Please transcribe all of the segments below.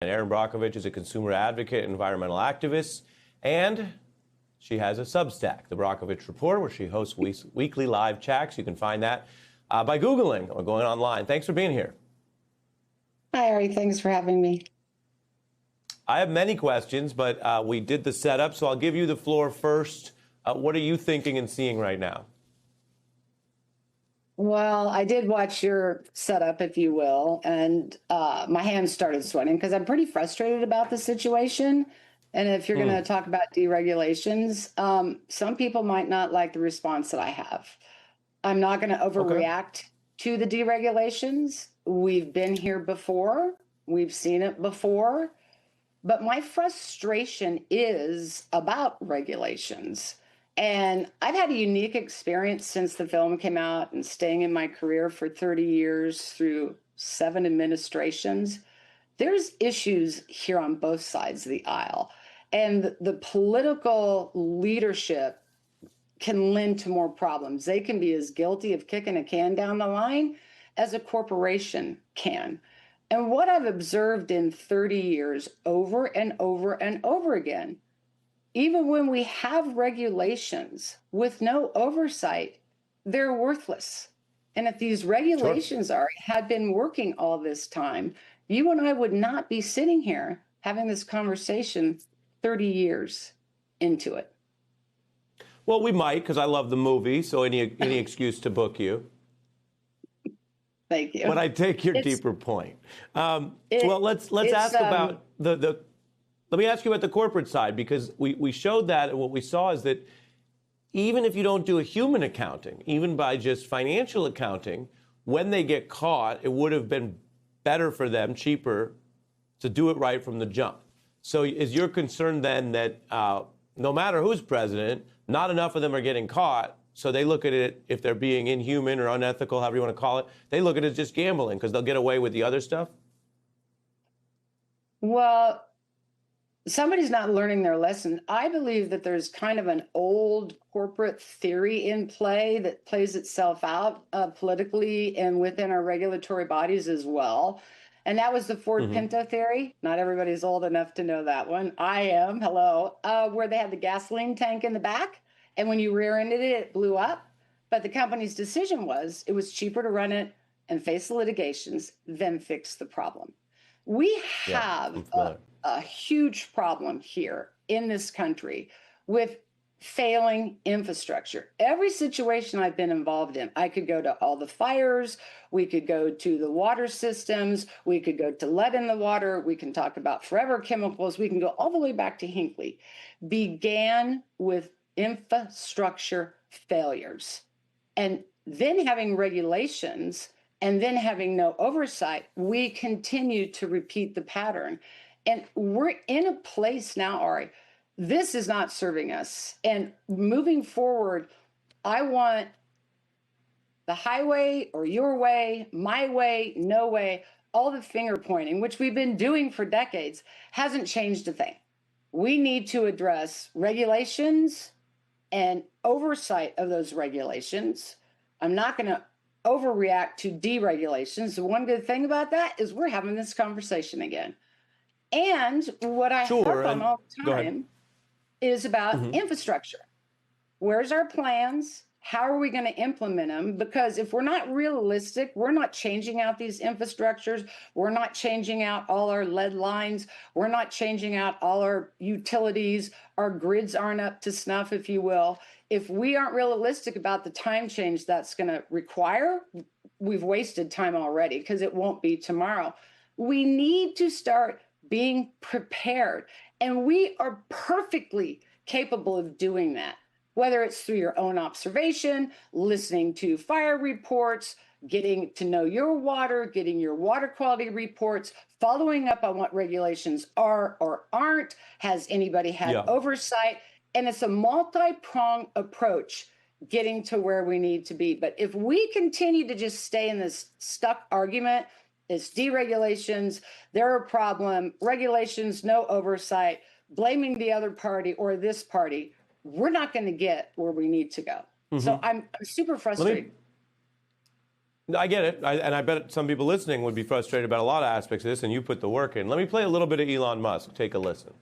Erin Brockovich is a consumer advocate, environmental activist, and she has a Substack, The Brockovich Report, where she hosts weekly live chats. You can find that by Googling or going online. Thanks for being here. Hi, Ari. Thanks for having me. I have many questions, but we did the setup, so I'll give you the floor first. What are you thinking and seeing right now? Well, I did watch your setup, if you will, and my hands started sweating because I'm pretty frustrated about the situation. And if you're going to talk about deregulations, some people might not like the response that I have. I'm not going to overreact to the deregulations. We've been here before. We've seen it before. But my frustration is about regulations. And I've had a unique experience since the film came out and staying in my career for 30 years through 7 administrations. There's issues here on both sides of the aisle. And the political leadership can lend to more problems. They can be as guilty of kicking a can down the line as a corporation can. And what I've observed in 30 years over and over and over again, even when we have regulations with no oversight, they're worthless. And if these regulations had been working all this time, you and I would not be sitting here having this conversation 30 years into it. Well, we might, because I love the movie, so any excuse to book you. Thank you. But I take your deeper point. Well, let's ask about the. Let me ask you about the corporate side, because we showed that, and what we saw is that even if you don't do a human accounting, even by just financial accounting, when they get caught, it would have been better for them, cheaper, to do it right from the jump. So is your concern then that no matter who's president, not enough of them are getting caught? So they look at it, if they're being inhuman or unethical, however you want to call it, they look at it as just gambling because they'll get away with the other stuff? Well, somebody's not learning their lesson. I believe that there's kind of an old corporate theory in play that plays itself out politically and within our regulatory bodies as well. And that was the Ford Pinto theory. Not everybody's old enough to know that one. I am, hello, where they had the gasoline tank in the back. And when you rear-ended it, it blew up. But the company's decision was it was cheaper to run it and face the litigations than fix the problem. We have a huge problem here in this country with failing infrastructure. Every situation I've been involved in, I could go to all the fires, we could go to the water systems, we could go to lead in the water, we can talk about forever chemicals, we can go all the way back to Hinckley, began with infrastructure failures. And then having regulations and then having no oversight, we continue to repeat the pattern. And we're in a place now, Ari, this is not serving us. And moving forward, I want the highway or your way, my way, no way, all the finger pointing, which we've been doing for decades, hasn't changed a thing. We need to address regulations and oversight of those regulations. I'm not going to overreact to deregulations. The one good thing about that is we're having this conversation again. And what I harp on all the time is about infrastructure. Where's our plans? How are we going to implement them? Because if we're not realistic, we're not changing out these infrastructures. We're not changing out all our lead lines. We're not changing out all our utilities. Our grids aren't up to snuff, if you will. If we aren't realistic about the time change that's going to require, we've wasted time already because it won't be tomorrow. We need to start being prepared. And we are perfectly capable of doing that, whether it's through your own observation, listening to fire reports, getting to know your water, getting your water quality reports, following up on what regulations are or aren't. Has anybody had oversight? And it's a multi-pronged approach getting to where we need to be. But if we continue to just stay in this stuck argument, it's deregulations, they're a problem, regulations, no oversight, blaming the other party or this party, we're not going to get where we need to go. So I'm super frustrated. I get it, and I bet some people listening would be frustrated about a lot of aspects of this, and you put the work in. Let me play a little bit of Elon Musk. Take a listen.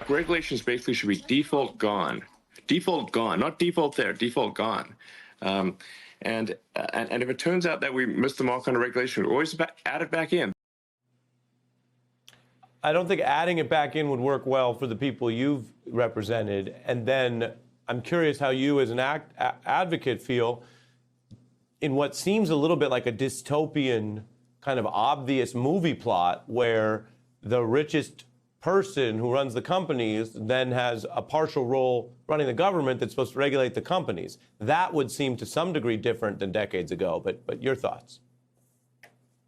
Regulations basically should be default gone. Default gone, not default there, default gone. And if it turns out that we missed the mark on a regulation, we always add it back in. I don't think adding it back in would work well for the people you've represented. And then I'm curious how you as an advocate feel in what seems a little bit like a dystopian kind of obvious movie plot where the richest person who runs the companies then has a partial role running the government that's supposed to regulate the companies. That would seem to some degree different than decades ago, but your thoughts?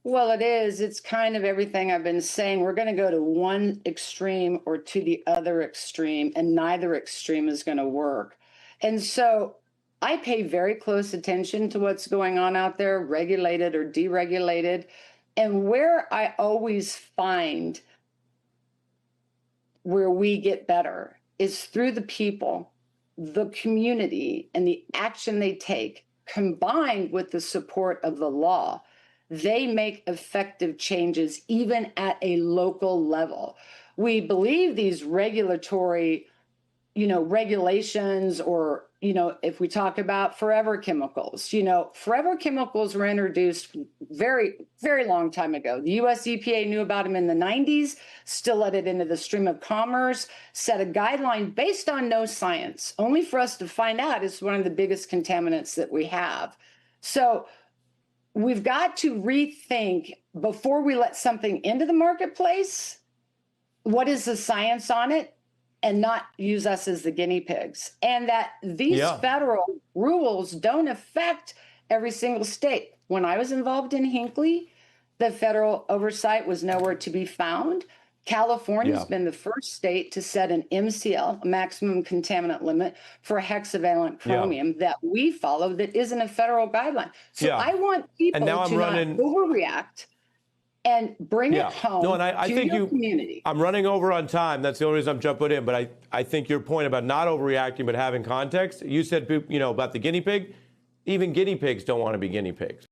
Well, it is. It's kind of everything I've been saying. We're going to go to one extreme or to the other extreme, and neither extreme is going to work. And so I pay very close attention to what's going on out there, regulated or deregulated. And where I always find where we get better is through the people, the community, and the action they take, combined with the support of the law. They make effective changes even at a local level. We believe these regulatory, regulations, or, if we talk about forever chemicals, forever chemicals were introduced very, very long time ago. The US EPA knew about them in the 90s, still let it into the stream of commerce, set a guideline based on no science, only for us to find out it's one of the biggest contaminants that we have. So we've got to rethink before we let something into the marketplace, what is the science on it, and not use us as the guinea pigs. And that these federal rules don't affect every single state. When I was involved in Hinckley, the federal oversight was nowhere to be found. California's been the first state to set an MCL, a maximum contaminant limit, for hexavalent chromium that we follow that isn't a federal guideline. So I want people to not overreact and bring it home to your community. I'm running over on time. That's the only reason I'm jumping in. But I think your point about not overreacting but having context, you said, about the guinea pig. Even guinea pigs don't want to be guinea pigs.